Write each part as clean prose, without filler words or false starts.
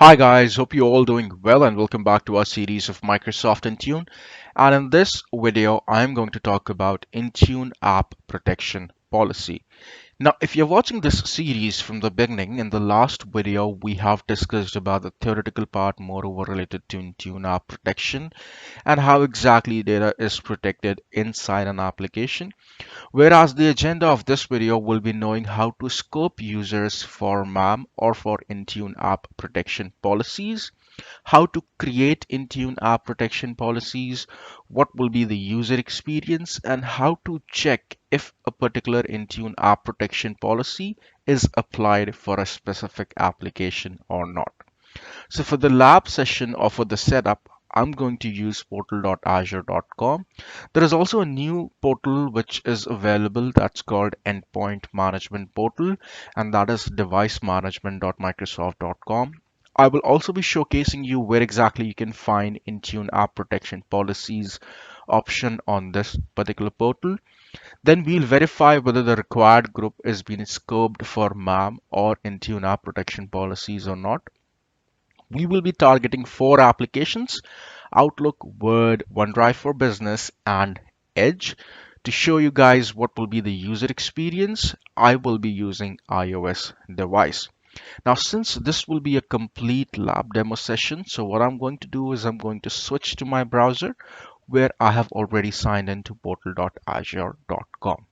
Hi guys, hope you're all doing well and welcome back to our series of Microsoft Intune. And in this video, I'm going to talk about Intune app protection policy. Now, if you're watching this series from the beginning, in the last video, we have discussed about the theoretical part moreover related to Intune app protection and how exactly data is protected inside an application. Whereas the agenda of this video will be knowing how to scope users for MAM or for Intune app protection policies, how to create Intune app protection policies, what will be the user experience, and how to check if a particular Intune app protection policy is applied for a specific application or not. So for the lab session or for the setup, I'm going to use portal.azure.com. There is also a new portal which is available that's called Endpoint Management Portal, and that is devicemanagement.microsoft.com. I will also be showcasing you where exactly you can find Intune app protection policies option on this particular portal. Then we'll verify whether the required group is being scoped for MAM or Intune app protection policies or not. We will be targeting four applications: Outlook, Word, OneDrive for Business, and Edge. To show you guys what will be the user experience, I will be using iOS device. Now, since this will be a complete lab demo session, so what I'm going to do is I'm going to switch to my browser where I have already signed into portal.azure.com.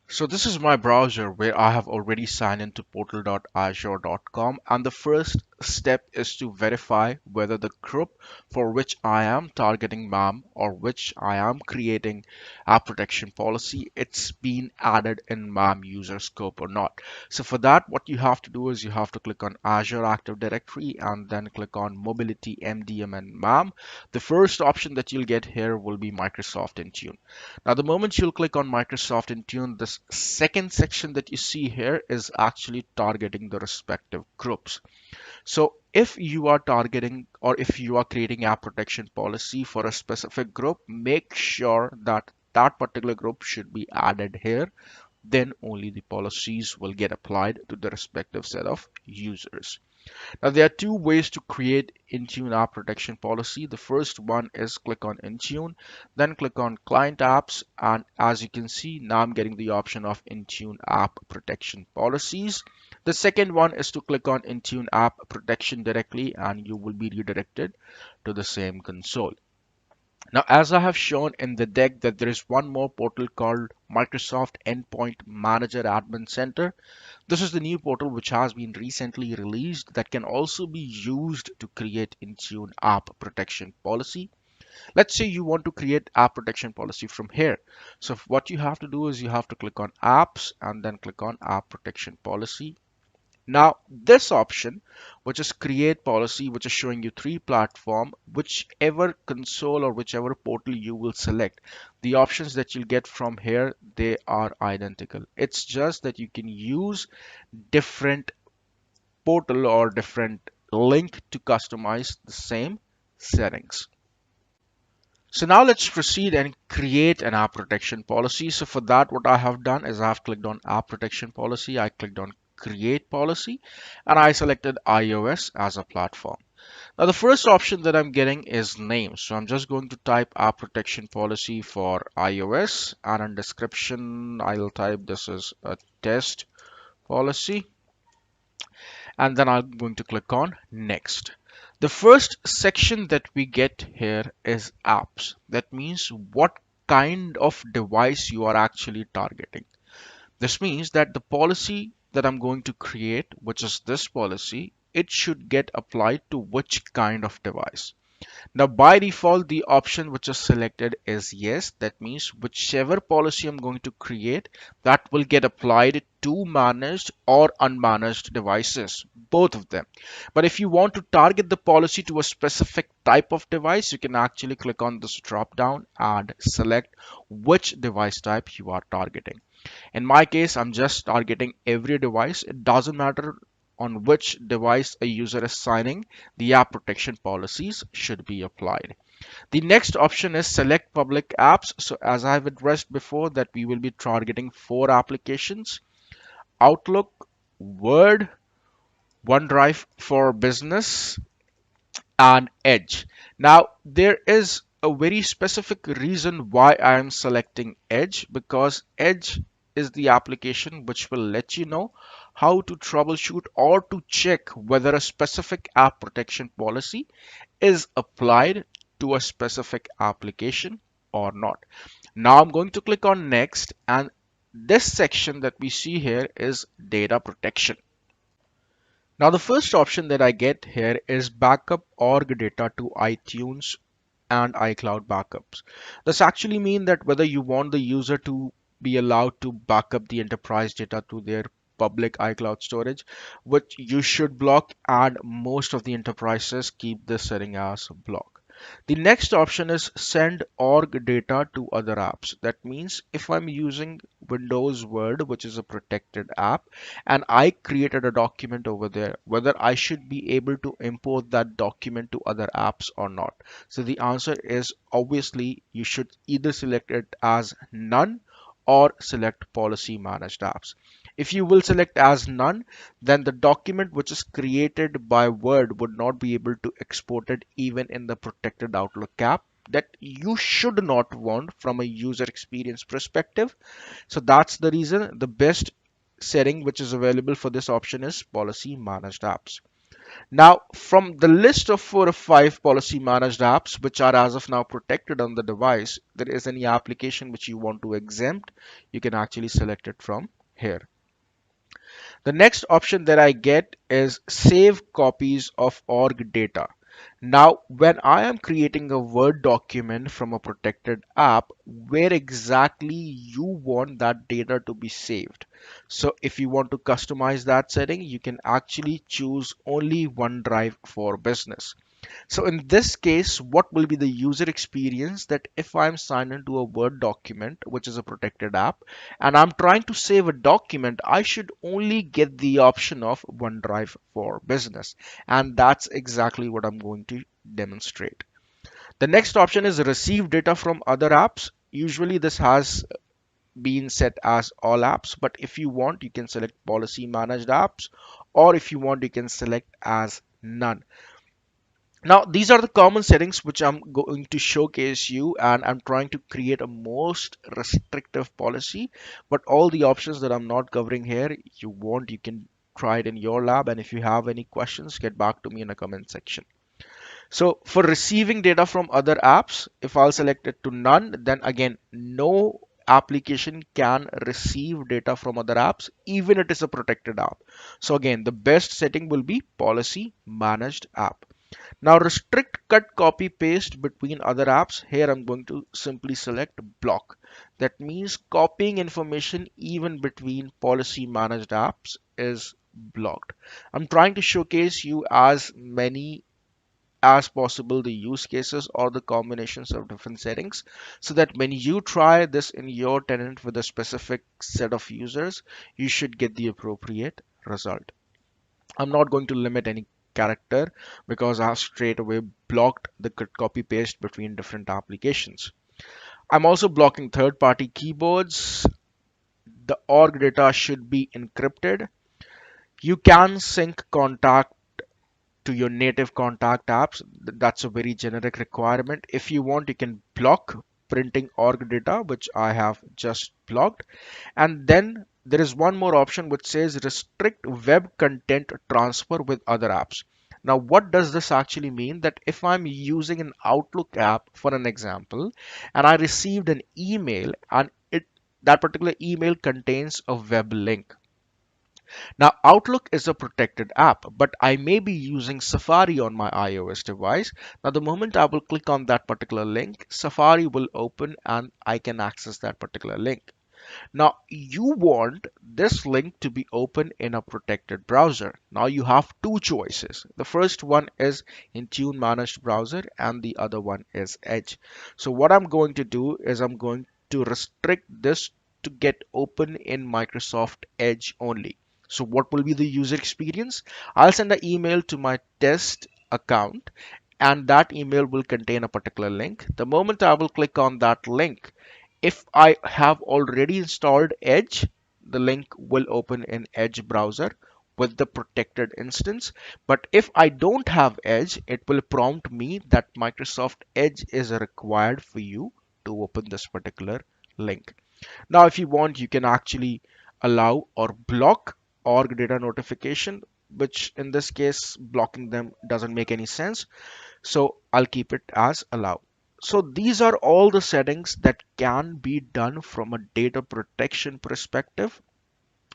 So this is my browser where I have already signed into portal.azure.com, and the first step is to verify whether the group for which I am targeting MAM or which I am creating app protection policy, it's been added in MAM user scope or not. So for that, what you have to do is you have to click on Azure Active Directory and then click on Mobility, MDM, and MAM. The first option that you'll get here will be Microsoft Intune. Now, the moment you'll click on Microsoft Intune, this second section that you see here is actually targeting the respective groups. So if you are targeting or if you are creating app protection policy for a specific group, make sure that that particular group should be added here. Then only the policies will get applied to the respective set of users. Now, there are two ways to create Intune app protection policy. The first one is click on Intune, then click on Client Apps, and as you can see, now I'm getting the option of Intune app protection policies. The second one is to click on Intune app protection directly, and you will be redirected to the same console. Now, as I have shown in the deck that there is one more portal called Microsoft Endpoint Manager Admin Center. This is the new portal which has been recently released that can also be used to create Intune app protection policy. Let's say you want to create app protection policy from here. So what you have to do is you have to click on apps and then click on app protection policy. Now, this option, which is create policy, which is showing you three platform, whichever console or whichever portal you will select, the options that you'll get from here, they are identical. It's just that you can use different portal or different link to customize the same settings. So now let's proceed and create an app protection policy. So for that, what I have done is I have clicked on app protection policy. I clicked on create policy and I selected iOS as a platform. Now the first option that I'm getting is name. So I'm just going to type app protection policy for iOS, and in description, I'll type this is a test policy, and then I'm going to click on next. The first section that we get here is apps. That means what kind of device you are actually targeting. This means that the policy that I'm going to create, which is this policy, it should get applied to which kind of device. Now, by default, the option which is selected is yes. That means whichever policy I'm going to create, that will get applied to managed or unmanaged devices, both of them. But if you want to target the policy to a specific type of device, you can actually click on this drop down and select which device type you are targeting. In my case, I'm just targeting every device. It doesn't matter on which device a user is signing, the app protection policies should be applied. The next option is select public apps. So as I've addressed before, that we will be targeting four applications: Outlook, Word, OneDrive for Business, and Edge. Now, there is a very specific reason why I am selecting Edge, because Edge is the application which will let you know how to troubleshoot or to check whether a specific app protection policy is applied to a specific application or not. Now I'm going to click on next, and this section that we see here is data protection. Now the first option that I get here is backup org data to iTunes and iCloud backups. This actually means that whether you want the user to be allowed to back up the enterprise data to their public iCloud storage, which you should block, and most of the enterprises keep this setting as block. The next option is send org data to other apps. That means if I'm using Windows Word, which is a protected app, and I created a document over there, whether I should be able to import that document to other apps or not. So the answer is obviously you should either select it as none or select policy managed apps. If you will select as none, then the document which is created by Word would not be able to export it even in the protected Outlook app, that you should not want from a user experience perspective. So that's the reason the best setting which is available for this option is policy managed apps. Now, from the list of 4 or 5 policy managed apps which are as of now protected on the device, there is any application which you want to exempt, you can actually select it from here. The next option that I get is save copies of org data. Now, when I am creating a Word document from a protected app, where exactly you want that data to be saved. So if you want to customize that setting, you can actually choose only OneDrive for Business. So in this case, what will be the user experience, that if I'm signed into a Word document, which is a protected app, and I'm trying to save a document, I should only get the option of OneDrive for Business. And that's exactly what I'm going to demonstrate. The next option is receive data from other apps. Usually this has been set as all apps, but if you want, you can select policy managed apps, or if you want, you can select as none. Now, these are the common settings which I'm going to showcase you, and I'm trying to create a most restrictive policy, but all the options that I'm not covering here, you want, you can try it in your lab, and if you have any questions, get back to me in the comment section. So for receiving data from other apps, if I'll select it to none, then again, no application can receive data from other apps, even it is a protected app. So again, the best setting will be policy managed app. Now restrict cut copy paste between other apps. Here I'm going to simply select block. That means copying information even between policy managed apps is blocked. I'm trying to showcase you as many as possible the use cases or the combinations of different settings, so that when you try this in your tenant with a specific set of users, you should get the appropriate result. I'm not going to limit any character because I have straight away blocked the copy paste between different applications. I'm also blocking third party keyboards. The org data should be encrypted. You can sync contact to your native contact apps. That's a very generic requirement. If you want, you can block printing org data, which I have just blocked. And then there is one more option which says restrict web content transfer with other apps. Now, what does this actually mean? That if I'm using an Outlook app, for an example, and I received an email, and that particular email contains a web link. Now, Outlook is a protected app, but I may be using Safari on my iOS device. Now, the moment I will click on that particular link, Safari will open and I can access that particular link. Now, you want this link to be open in a protected browser. Now, you have two choices. The first one is Intune managed browser, and the other one is Edge. So, what I'm going to do is I'm going to restrict this to get open in Microsoft Edge only. So, what will be the user experience? I'll send an email to my test account, and that email will contain a particular link. The moment I will click on that link, if I have already installed Edge, the link will open in Edge browser. with the protected instance. But if I don't have Edge, it will prompt me that Microsoft Edge is required for you to open this particular link. Now, if you want, you can actually allow or block org data notification, which in this case, blocking them doesn't make any sense. So I'll keep it as allow. So these are all the settings that can be done from a data protection perspective.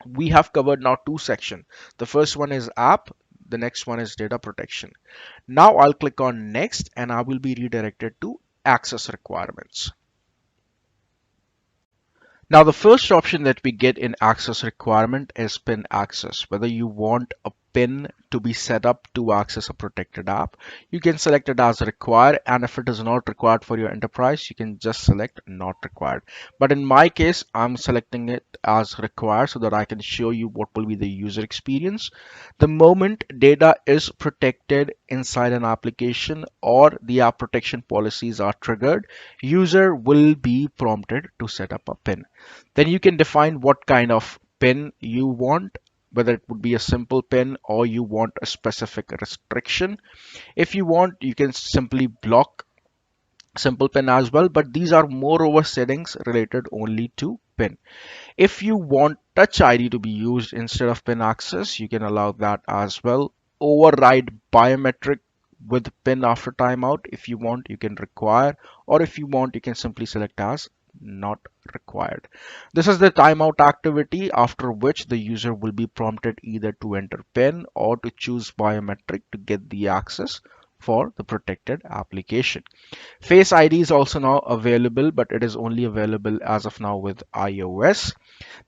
We have covered now two sections. The first one is app. The next one is data protection. Now I'll click on next and I will be redirected to access requirements. Now, the first option that we get in access requirement is pin access. Whether you want a pin to be set up to access a protected app, you can select it as required. And if it is not required for your enterprise, you can just select not required. But in my case, I'm selecting it as required so that I can show you what will be the user experience. The moment data is protected inside an application or the app protection policies are triggered, user will be prompted to set up a pin. Then you can define what kind of pin you want, whether it would be a simple pin or you want a specific restriction. If you want, you can simply block simple pin as well, but these are moreover settings related only to pin. If you want Touch ID to be used instead of pin access, you can allow that as well. Override biometric with pin after timeout. If you want, you can require, or if you want, you can simply select as not required. This is the timeout activity after which the user will be prompted either to enter pin or to choose biometric to get the access for the protected application. Face ID is also now available, but it is only available as of now with iOS.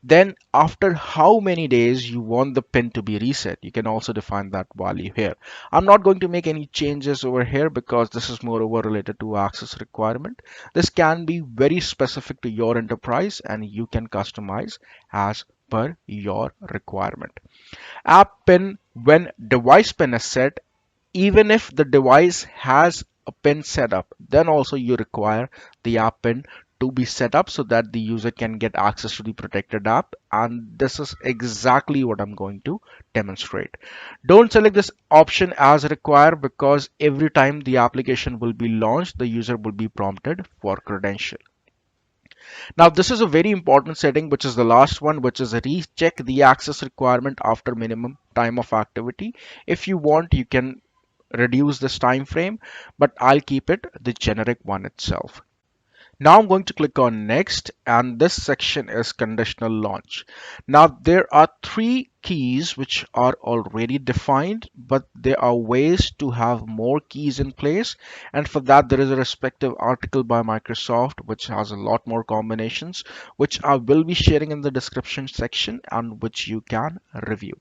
Then after how many days you want the pin to be reset, you can also define that value here. I'm not going to make any changes over here because this is moreover related to access requirement. This can be very specific to your enterprise and you can customize as per your requirement. App pin, when device pin is set, even if the device has a pin set up, then also you require the app pin to be set up so that the user can get access to the protected app. And this is exactly what I'm going to demonstrate. Don't select this option as required because every time the application will be launched, the user will be prompted for credential. Now, this is a very important setting, which is the last one, which is recheck the access requirement after minimum time of activity. If you want, you can reduce this time frame, but I'll keep it the generic one itself. Now I'm going to click on next, and this section is conditional launch. Now there are three keys which are already defined, but there are ways to have more keys in place, and for that there is a respective article by Microsoft which has a lot more combinations, which I will be sharing in the description section and which you can review.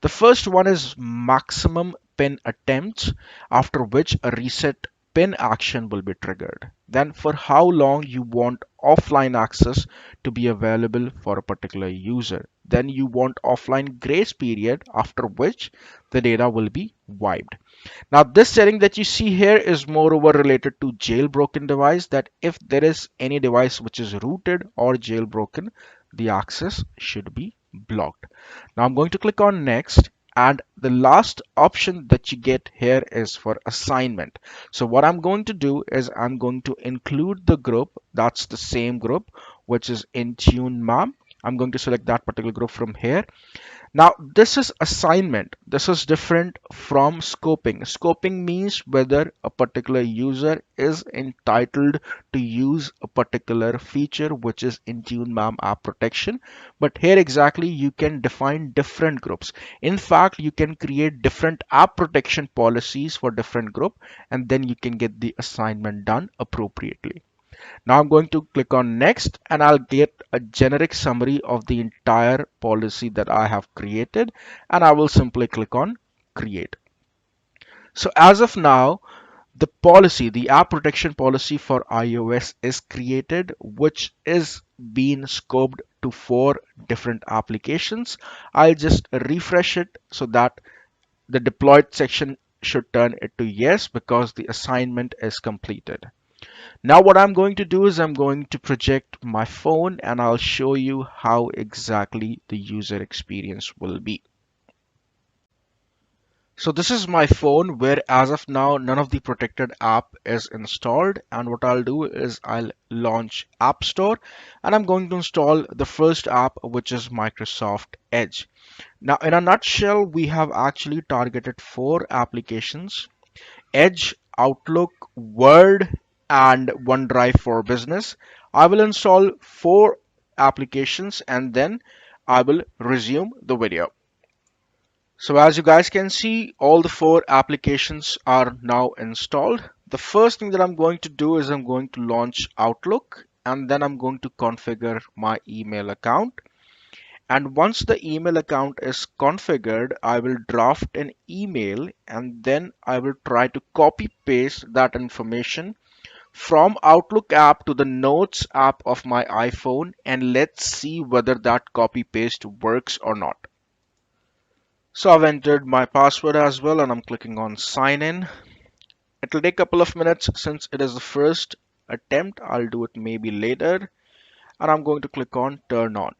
The first one is maximum pin attempts, after which a reset pin action will be triggered. Then for how long you want offline access to be available for a particular user. Then you want offline grace period, after which the data will be wiped. Now this setting that you see here is moreover related to jailbroken device, that if there is any device which is rooted or jailbroken, the access should be blocked. Now I'm going to click on next, and the last option that you get here is for assignment. So what I'm going to do is I'm going to include the group, that's the same group, which is Intune MAM. I'm going to select that particular group from here. Now, this is assignment. This is different from scoping. Scoping means whether a particular user is entitled to use a particular feature, which is Intune MAM app protection. But here exactly you can define different groups. In fact, you can create different app protection policies for different group, and then you can get the assignment done appropriately. Now I'm going to click on next, and I'll get a generic summary of the entire policy that I have created, and I will simply click on create. So as of now, the policy, the app protection policy for iOS is created, which is being scoped to 4 different applications. I'll just refresh it so that the deployed section should turn it to yes because the assignment is completed. Now what I'm going to do is I'm going to project my phone and I'll show you how exactly the user experience will be. So this is my phone where as of now none of the protected app is installed, and what I'll do is I'll launch App Store and I'm going to install the first app, which is Microsoft Edge. Now in a nutshell, we have actually targeted four applications: Edge, Outlook, Word, and OneDrive for Business. I will install four applications and then I will resume the video. So as you guys can see, all the four applications are now installed. The first thing that I'm going to do is I'm going to launch Outlook and then I'm going to configure my email account. And once the email account is configured, I will draft an email and then I will try to copy paste that information from Outlook app to the Notes app of my iPhone, and let's see whether that copy paste works or not. So I've entered my password as well and I'm clicking on sign in. It'll take a couple of minutes since it is the first attempt. I'll do it maybe later, and I'm going to click on turn on.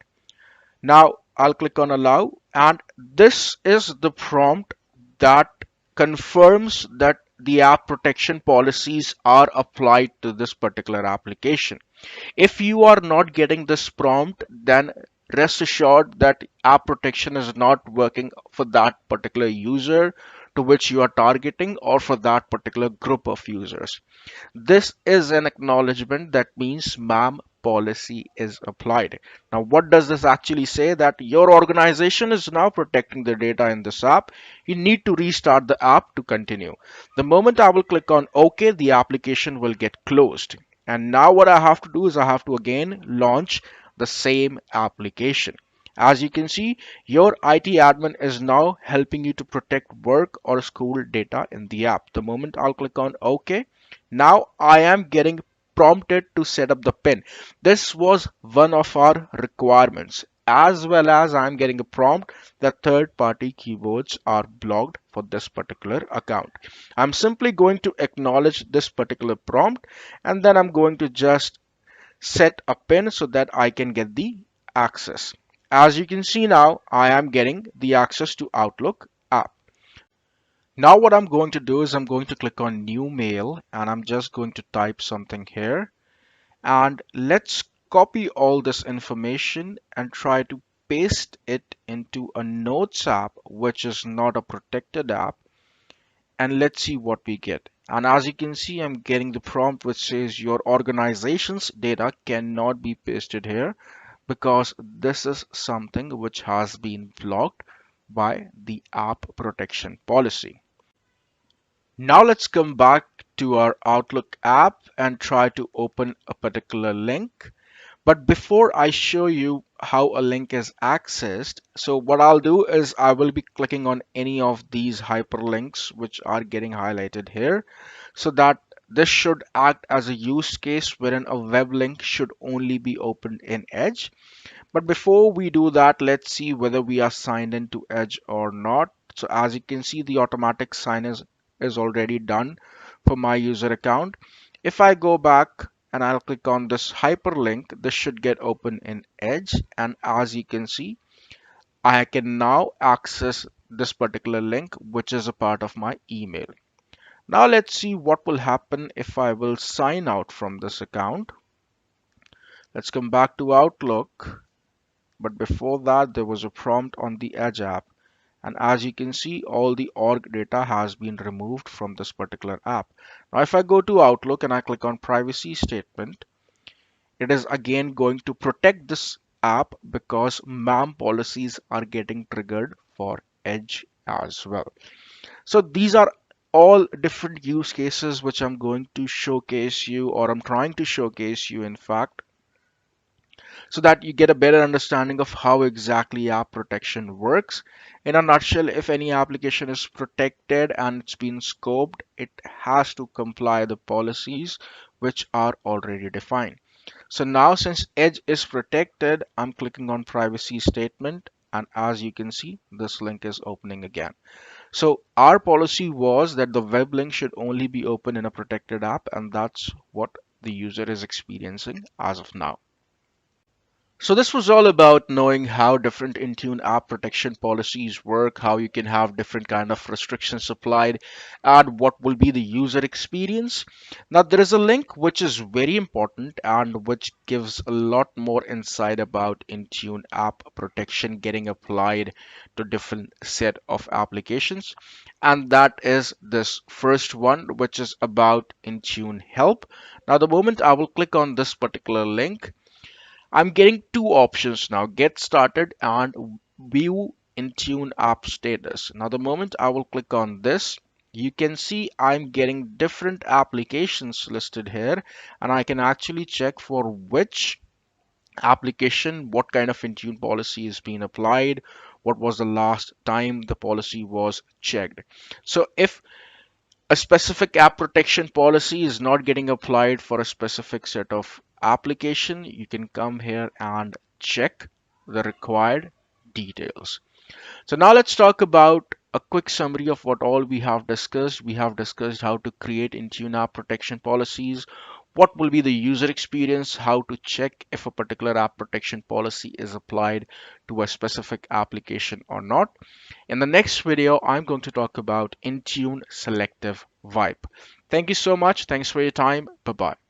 Now I'll click on allow, and this is the prompt that confirms that the app protection policies are applied to this particular application. If you are not getting this prompt, then rest assured that app protection is not working for that particular user to which you are targeting or for that particular group of users. This is an acknowledgement that means MAM policy is applied. Now, what does this actually say? That your organization is now protecting the data in this app. You need to restart the app to continue. The moment I will click on OK, the application will get closed. And now what I have to do is I have to again launch the same application. As you can see, your IT admin is now helping you to protect work or school data in the app. The moment I'll click on OK, now I am getting prompted to set up the pin. This was one of our requirements, as well as I'm getting a prompt that third-party keywords are blocked for this particular account. I'm simply going to acknowledge this particular prompt and then I'm going to just set a pin so that I can get the access. As you can see now, I am getting the access to Outlook app. Now what I'm going to do is I'm going to click on new mail and I'm just going to type something here, and let's copy all this information and try to paste it into a Notes app, which is not a protected app, and let's see what we get. And as you can see, I'm getting the prompt which says your organization's data cannot be pasted here because this is something which has been blocked by the app protection policy. Now let's come back to our Outlook app and try to open a particular link. But before I show you how a link is accessed, so what I'll do is I will be clicking on any of these hyperlinks which are getting highlighted here, so that this should act as a use case wherein a web link should only be opened in Edge. But before we do that, let's see whether we are signed into Edge or not. So as you can see, the automatic sign is already done for my user account. If I go back and I'll click on this hyperlink, this should get open in Edge. And as you can see, I can now access this particular link, which is a part of my email. Now let's see what will happen if I will sign out from this account. Let's come back to Outlook. But before that, there was a prompt on the Edge app. And as you can see, all the org data has been removed from this particular app. Now, if I go to Outlook and I click on privacy statement, it is again going to protect this app because MAM policies are getting triggered for Edge as well. So these are all different use cases which I'm going to showcase you, or I'm trying to showcase you, in fact, so that you get a better understanding of how exactly app protection works. In a nutshell, if any application is protected and it's been scoped, it has to comply the policies which are already defined. So now since Edge is protected, I'm clicking on privacy statement, and as you can see, this link is opening again. So our policy was that the web link should only be open in a protected app, and that's what the user is experiencing as of now. So this was all about knowing how different Intune app protection policies work, how you can have different kind of restrictions applied, and what will be the user experience. Now there is a link which is very important and which gives a lot more insight about Intune app protection getting applied to different set of applications. And that is this first one, which is about Intune help. Now the moment I will click on this particular link, I'm getting two options now, get started and view Intune app status. Now, the moment I will click on this, you can see I'm getting different applications listed here, and I can actually check for which application, what kind of Intune policy is being applied, what was the last time the policy was checked. So if a specific app protection policy is not getting applied for a specific set of application, you can come here and check the required details. So now let's talk about a quick summary of what all we have discussed. We have discussed how to create Intune app protection policies, what will be the user experience, how to check if a particular app protection policy is applied to a specific application or not. In the next video, I'm going to talk about Intune Selective Wipe. Thank you so much. Thanks for your time. Bye bye.